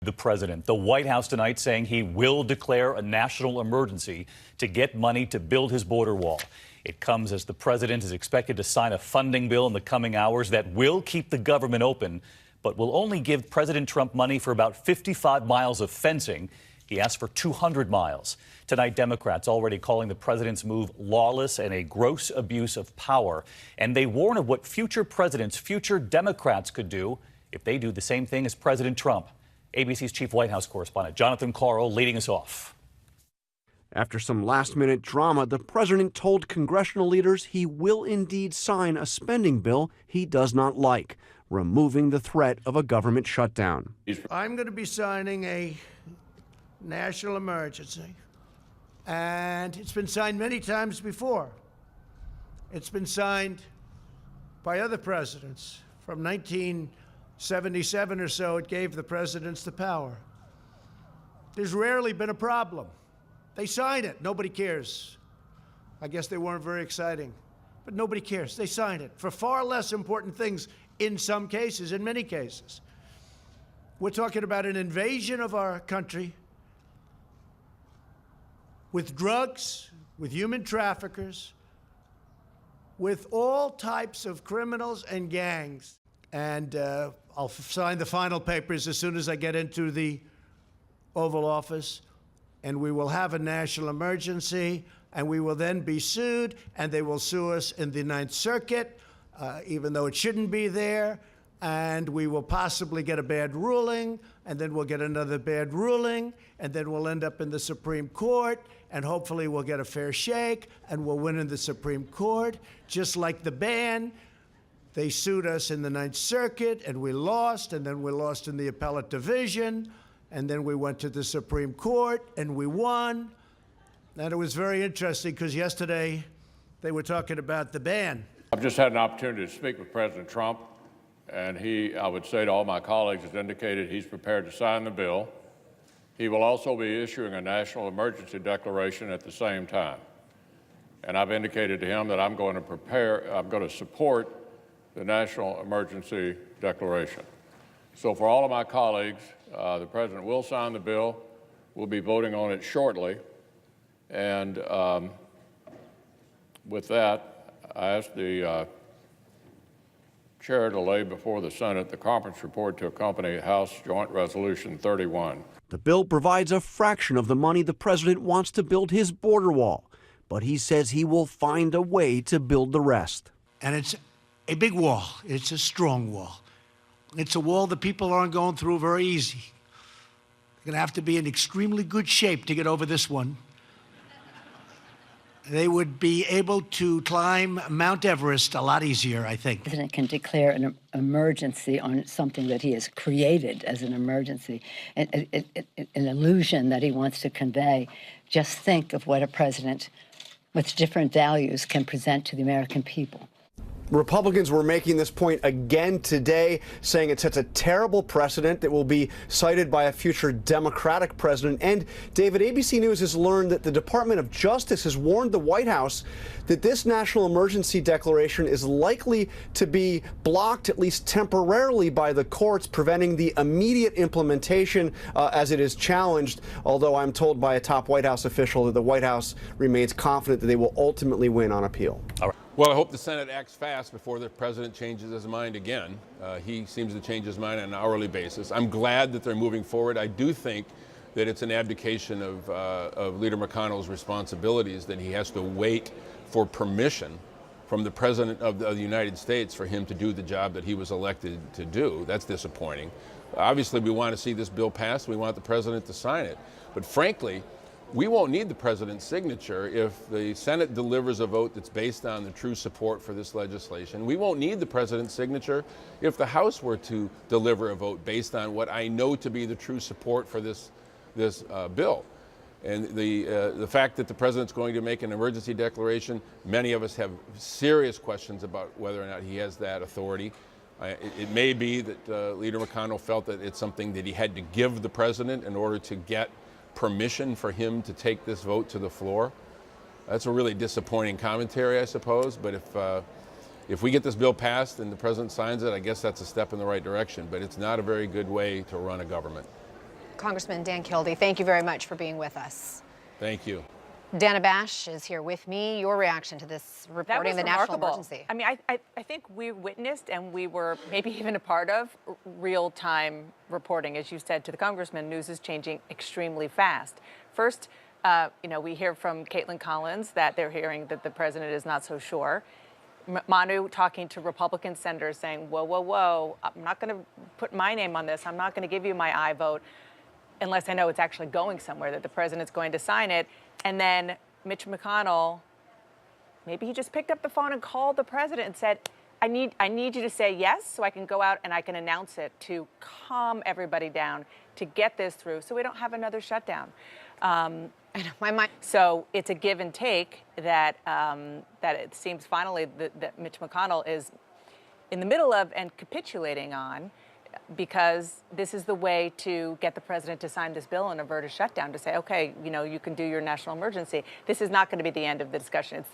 The president, the White House tonight saying he will declare a national emergency to get money to build his border wall. It comes as the president is expected to sign a funding bill in the coming hours that will keep the government open, but will only give President Trump money for about 55 miles of fencing. He asked for 200 miles. Tonight, Democrats already calling the president's move lawless and a gross abuse of power. And they warn of what future presidents, future Democrats could do if they do the same thing as President Trump. ABC's chief White House correspondent Jonathan Karl leading us off. After some last-minute drama, the president told congressional leaders he will indeed sign a spending bill he does not like, removing the threat of a government shutdown. I'm going to be signing a national emergency, and it's been signed many times before. It's been signed by other presidents. From 1977 or so, it gave the presidents the power. There's rarely been a problem. They sign it. Nobody cares. I guess they weren't very exciting, but nobody cares. They sign it for far less important things in some cases, in many cases. We're talking about an invasion of our country with drugs, with human traffickers, with all types of criminals and gangs. And I'll sign the final papers as soon as I get into the Oval Office. And we will have a national emergency, and we will then be sued, and they will sue us in the Ninth Circuit, even though it shouldn't be there. And we will possibly get a bad ruling, and then we'll get another bad ruling, and then we'll end up in the Supreme Court, and hopefully we'll get a fair shake, and we'll win in the Supreme Court, just like the ban. They sued us in the Ninth Circuit, and we lost, and then we lost in the appellate division, and then we went to the Supreme Court, and we won. And it was very interesting, because yesterday they were talking about the ban. I've just had an opportunity to speak with President Trump, and he, I would say to all my colleagues, has indicated he's prepared to sign the bill. He will also be issuing a national emergency declaration at the same time. And I've indicated to him that I'm going to support the national emergency declaration. So for all of my colleagues, the president will sign the bill. We'll be voting on it shortly. And with that, I ask the chair to lay before the Senate the conference report to accompany House Joint Resolution 31. The bill provides a fraction of the money the president wants to build his border wall, but he says he will find a way to build the rest. And it's a big wall. It's a strong wall. It's a wall that people aren't going through very easy. They're going to have to be in extremely good shape to get over this one. They would be able to climb Mount Everest a lot easier, I think. The president can declare an emergency on something that he has created as an emergency, an illusion that he wants to convey. Just think of what a president with different values can present to the American people. Republicans were making this point again today, saying it sets a terrible precedent that will be cited by a future Democratic president. And, David, ABC News has learned that the Department of Justice has warned the White House that this national emergency declaration is likely to be blocked, at least temporarily, by the courts, preventing the immediate implementation as it is challenged, although I'm told by a top White House official that the White House remains confident that they will ultimately win on appeal. All right. Well, I hope the Senate acts fast before the president changes his mind again. He seems to change his mind on an hourly basis. I'm glad that they're moving forward. I do think that it's an abdication of Leader McConnell's responsibilities, that he has to wait for permission from the President of the United States for him to do the job that he was elected to do. That's disappointing. Obviously, we want to see this bill passed. We want the president to sign it. But frankly, we won't need the president's signature if the Senate delivers a vote that's based on the true support for this legislation. We won't need the president's signature if the House were to deliver a vote based on what I know to be the true support for this bill. And the fact that the president's going to make an emergency declaration, many of us have serious questions about whether or not he has that authority. It may be that Leader McConnell felt that it's something that he had to give the president in order to get permission for him to take this vote to the floor. That's a really disappointing commentary, I suppose, but if we get this bill passed and the president signs it, I guess that's a step in the right direction, but it's not a very good way to run a government. Congressman Dan Kildee, thank you very much for being with us. Thank you. Dana Bash is here with me. Your reaction to this reporting of the national emergency? I mean, I think we witnessed and we were maybe even a part of real-time reporting. As you said to the congressman, news is changing extremely fast. First, we hear from Caitlin Collins that they're hearing that the president is not so sure. Manu talking to Republican senators saying, whoa, whoa, whoa, I'm not going to put my name on this. I'm not going to give you my aye vote unless I know it's actually going somewhere, that the president's going to sign it. And then Mitch McConnell, maybe he just picked up the phone and called the president and said, I need you to say yes so I can go out and I can announce it to calm everybody down, to get this through so we don't have another shutdown. So it's a give and take that it seems finally that Mitch McConnell is in the middle of and capitulating on, because this is the way to get the president to sign this bill and avert a shutdown, to say, okay, you can do your national emergency. This is not going to be the end of the discussion. It's the